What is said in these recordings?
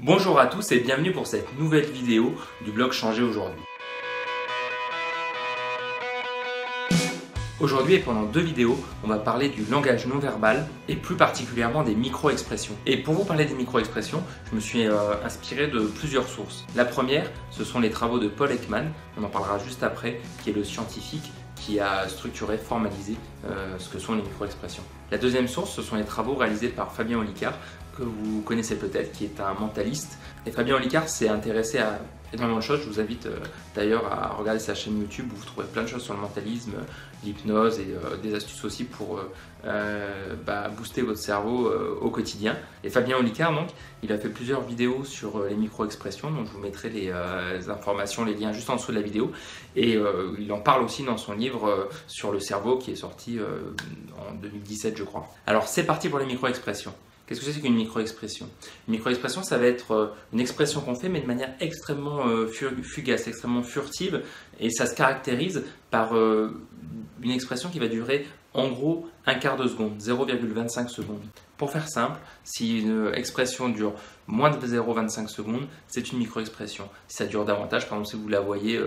Bonjour à tous et bienvenue pour cette nouvelle vidéo du blog Changer aujourd'hui. Aujourd'hui et pendant deux vidéos, on va parler du langage non verbal et plus particulièrement des micro-expressions. Et pour vous parler des micro-expressions, je me suis inspiré de plusieurs sources. La première, ce sont les travaux de Paul Ekman, on en parlera juste après, qui est le scientifique qui a structuré, formalisé ce que sont les micro-expressions. La deuxième source, ce sont les travaux réalisés par Fabien Olicard, que vous connaissez peut-être, qui est un mentaliste. Et Fabien Olicard s'est intéressé à énormément de choses. Je vous invite d'ailleurs à regarder sa chaîne YouTube où vous trouverez plein de choses sur le mentalisme, l'hypnose et des astuces aussi pour booster votre cerveau au quotidien. Et Fabien Olicard, donc, il a fait plusieurs vidéos sur les micro-expressions, donc je vous mettrai les informations, les liens juste en dessous de la vidéo. Et il en parle aussi dans son livre sur le cerveau qui est sorti en 2017, je crois. Alors c'est parti pour les micro-expressions. Qu'est-ce que c'est qu'une micro-expression? Une micro-expression, ça va être une expression qu'on fait, mais de manière extrêmement fugace, extrêmement furtive, et ça se caractérise par une expression qui va durer en gros un quart de seconde, 0,25 secondes. Pour faire simple, si une expression dure moins de 0,25 secondes, c'est une micro-expression. Si ça dure davantage, par exemple, si vous la voyez,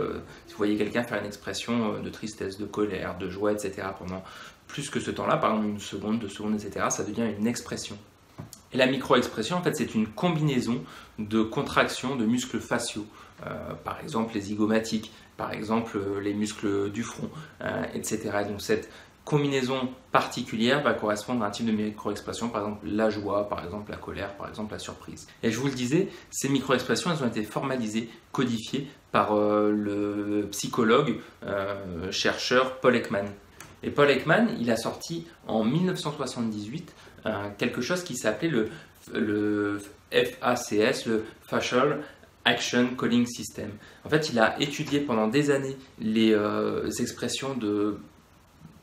si vous voyez quelqu'un faire une expression de tristesse, de colère, de joie, etc. pendant plus que ce temps-là, par exemple une seconde, 2 secondes, etc., ça devient une expression. Et la micro-expression, en fait, c'est une combinaison de contractions de muscles faciaux, par exemple les zygomatiques, par exemple les muscles du front, etc. Et donc cette combinaison particulière va correspondre à un type de micro-expression, par exemple la joie, par exemple la colère, par exemple la surprise. Et je vous le disais, ces micro-expressions, elles ont été formalisées, codifiées par le psychologue, chercheur Paul Ekman. Et Paul Ekman, il a sorti en 1978 quelque chose qui s'appelait le FACS, le Facial Action Coding System. En fait, il a étudié pendant des années les expressions de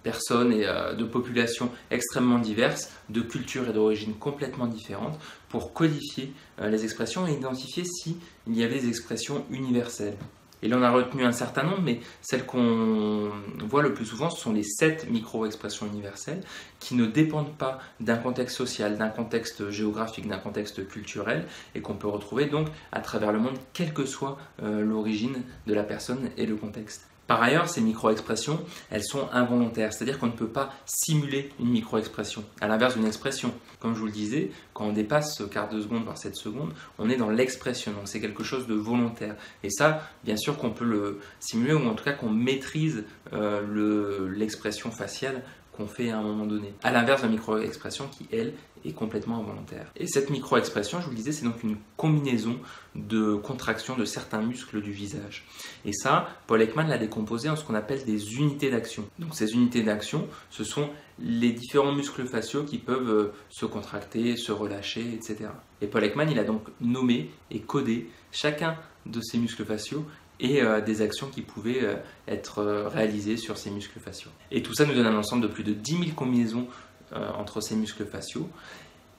personnes et de populations extrêmement diverses, de cultures et d'origines complètement différentes, pour codifier les expressions et identifier s'il y avait des expressions universelles. Il en a retenu un certain nombre, mais celles qu'on voit le plus souvent, ce sont les 7 micro-expressions universelles qui ne dépendent pas d'un contexte social, d'un contexte géographique, d'un contexte culturel et qu'on peut retrouver donc à travers le monde, quelle que soit l'origine de la personne et le contexte. Par ailleurs, ces micro-expressions, elles sont involontaires, c'est-à-dire qu'on ne peut pas simuler une micro-expression, à l'inverse d'une expression. Comme je vous le disais, quand on dépasse ce quart de seconde, voire 7 secondes, on est dans l'expression, donc c'est quelque chose de volontaire. Et ça, bien sûr qu'on peut le simuler, ou en tout cas qu'on maîtrise l'expression faciale qu'on fait à un moment donné. À l'inverse de la micro-expression qui, elle, est complètement involontaire. Et cette micro-expression, je vous le disais, c'est donc une combinaison de contractions de certains muscles du visage. Et ça, Paul Ekman l'a décomposé en ce qu'on appelle des unités d'action. Donc ces unités d'action, ce sont les différents muscles faciaux qui peuvent se contracter, se relâcher, etc. Et Paul Ekman, il a donc nommé et codé chacun de ces muscles faciaux et des actions qui pouvaient être réalisées sur ces muscles faciaux. Et tout ça nous donne un ensemble de plus de 10 000 combinaisons entre ces muscles faciaux.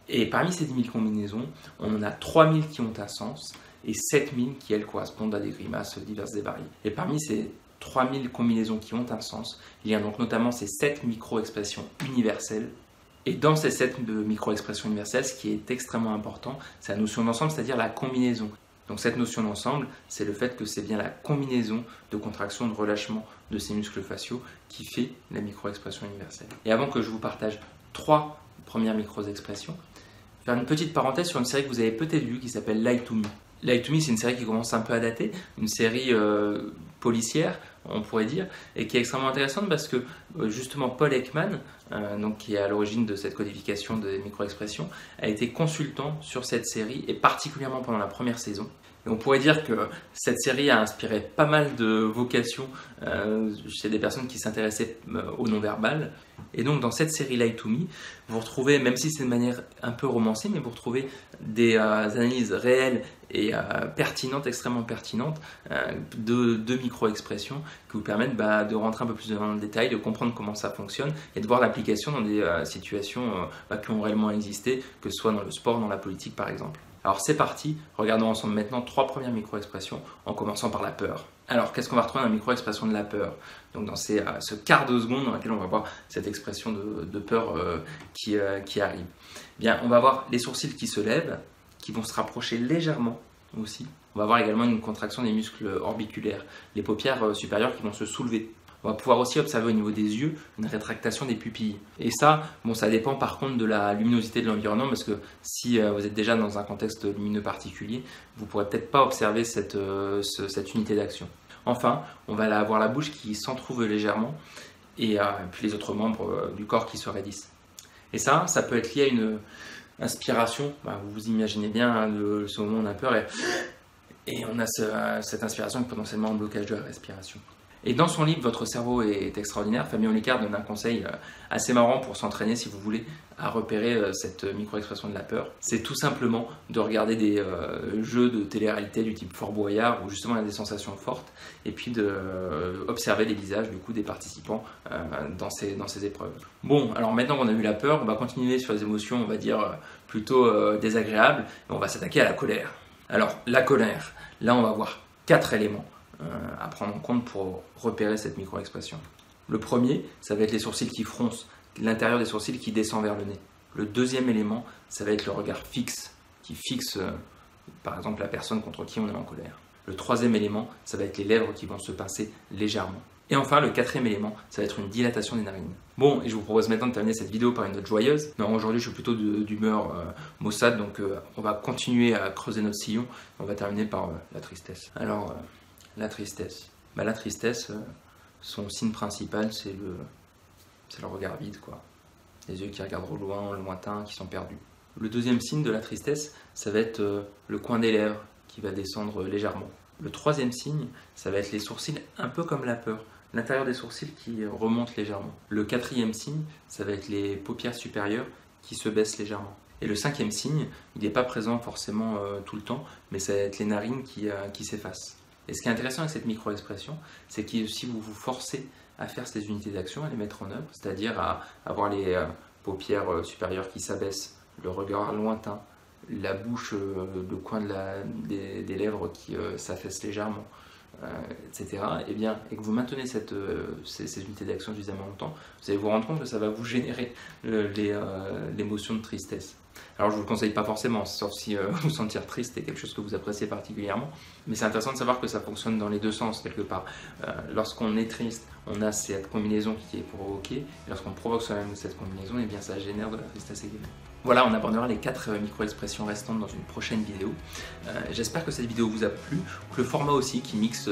Et parmi ces 10 000 combinaisons, on en a 3 000 qui ont un sens et 7 000 qui, elles, correspondent à des grimaces diverses et variées. Et parmi ces 3 000 combinaisons qui ont un sens, il y a donc notamment ces 7 micro-expressions universelles. Et dans ces 7 micro-expressions universelles, ce qui est extrêmement important, c'est la notion d'ensemble, c'est-à-dire la combinaison. Donc cette notion d'ensemble, c'est le fait que c'est bien la combinaison de contraction, de relâchement de ces muscles faciaux qui fait la micro-expression universelle. Et avant que je vous partage 3 premières micro-expressions, je vais faire une petite parenthèse sur une série que vous avez peut-être vue qui s'appelle Lie to Me. Lie to Me, c'est une série qui commence un peu à dater, une série policière, on pourrait dire, et qui est extrêmement intéressante parce que justement Paul Ekman, donc qui est à l'origine de cette codification des micro-expressions, a été consultant sur cette série et particulièrement pendant la première saison. Et on pourrait dire que cette série a inspiré pas mal de vocations chez des personnes qui s'intéressaient au non-verbal. Et donc dans cette série Lie to Me, vous retrouvez, même si c'est de manière un peu romancée, mais vous retrouvez des analyses réelles et pertinentes, extrêmement pertinentes, de micro-expressions qui vous permettent de rentrer un peu plus dans le détail, de comprendre comment ça fonctionne et de voir l'application dans des situations qui ont réellement existé, que ce soit dans le sport, dans la politique par exemple. Alors c'est parti, regardons ensemble maintenant 3 premières micro-expressions en commençant par la peur. Alors qu'est-ce qu'on va retrouver dans la micro-expression de la peur? Donc dans ce quart de seconde dans lequel on va voir cette expression de peur qui arrive. Bien, on va voir les sourcils qui se lèvent, qui vont se rapprocher légèrement aussi. On va avoir également une contraction des muscles orbiculaires, les paupières supérieures qui vont se soulever. On va pouvoir aussi observer au niveau des yeux une rétractation des pupilles. Et ça, bon, ça dépend par contre de la luminosité de l'environnement, parce que si vous êtes déjà dans un contexte lumineux particulier, vous ne pourrez peut-être pas observer cette unité d'action. Enfin, on va avoir la bouche qui s'entrouvre légèrement et puis les autres membres du corps qui se raidissent. Et ça peut être lié à une inspiration. Vous vous imaginez bien ce moment où on a peur et on a cette inspiration qui est potentiellement un blocage de la respiration. Et dans son livre « Votre cerveau est extraordinaire », Fabien Olicard donne un conseil assez marrant pour s'entraîner, si vous voulez, à repérer cette micro-expression de la peur. C'est tout simplement de regarder des jeux de télé-réalité du type Fort Boyard, où justement il y a des sensations fortes, et puis d'observer les visages du coup, des participants dans ces épreuves. Bon, alors maintenant qu'on a vu la peur, on va continuer sur les émotions, on va dire, plutôt désagréables, et on va s'attaquer à la colère. Alors, la colère, là on va voir 4 éléments à prendre en compte pour repérer cette micro-expression. Le premier, ça va être les sourcils qui froncent, l'intérieur des sourcils qui descend vers le nez. Le deuxième élément, ça va être le regard fixe, qui fixe par exemple la personne contre qui on est en colère. Le troisième élément, ça va être les lèvres qui vont se pincer légèrement. Et enfin, le quatrième élément, ça va être une dilatation des narines. Bon, et je vous propose maintenant de terminer cette vidéo par une note joyeuse. Non, aujourd'hui, je suis plutôt d'humeur maussade, donc on va continuer à creuser notre sillon. On va terminer par la tristesse. Alors, la tristesse. La tristesse, son signe principal, c'est le regard vide, quoi. Les yeux qui regardent au lointain, qui sont perdus. Le deuxième signe de la tristesse, ça va être le coin des lèvres qui va descendre légèrement. Le troisième signe, ça va être les sourcils, un peu comme la peur. L'intérieur des sourcils qui remonte légèrement. Le quatrième signe, ça va être les paupières supérieures qui se baissent légèrement. Et le cinquième signe, il n'est pas présent forcément tout le temps, mais ça va être les narines qui s'effacent. Et ce qui est intéressant avec cette micro-expression, c'est que si vous vous forcez à faire ces unités d'action, à les mettre en œuvre, c'est-à-dire à avoir les paupières supérieures qui s'abaissent, le regard lointain, la bouche, le coin des lèvres qui s'affaissent légèrement, etc. Et que vous maintenez ces unités d'action suffisamment longtemps, vous allez vous rendre compte que ça va vous générer l'émotion de tristesse. Alors je ne vous le conseille pas forcément, sauf si vous sentir triste est quelque chose que vous appréciez particulièrement, mais c'est intéressant de savoir que ça fonctionne dans les deux sens quelque part. Lorsqu'on est triste, on a cette combinaison qui est provoquée, et lorsqu'on provoque soi-même cette combinaison, eh bien ça génère de la tristesse également. Voilà, on abordera les 4 micro-expressions restantes dans une prochaine vidéo. J'espère que cette vidéo vous a plu, que le format aussi qui mixe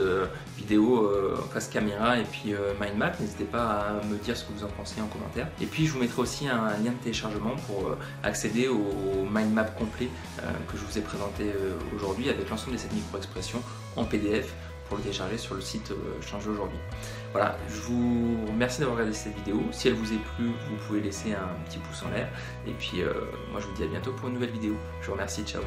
vidéo face caméra et puis mind map, n'hésitez pas à me dire ce que vous en pensez en commentaire. Et puis je vous mettrai aussi un lien de téléchargement pour accéder au mind map complet que je vous ai présenté aujourd'hui avec l'ensemble de cette micro-expression en PDF pour le télécharger sur le site Changer aujourd'hui. Voilà, je vous remercie d'avoir regardé cette vidéo. Si elle vous a plu, vous pouvez laisser un petit pouce en l'air. Et puis moi je vous dis à bientôt pour une nouvelle vidéo. Je vous remercie, ciao.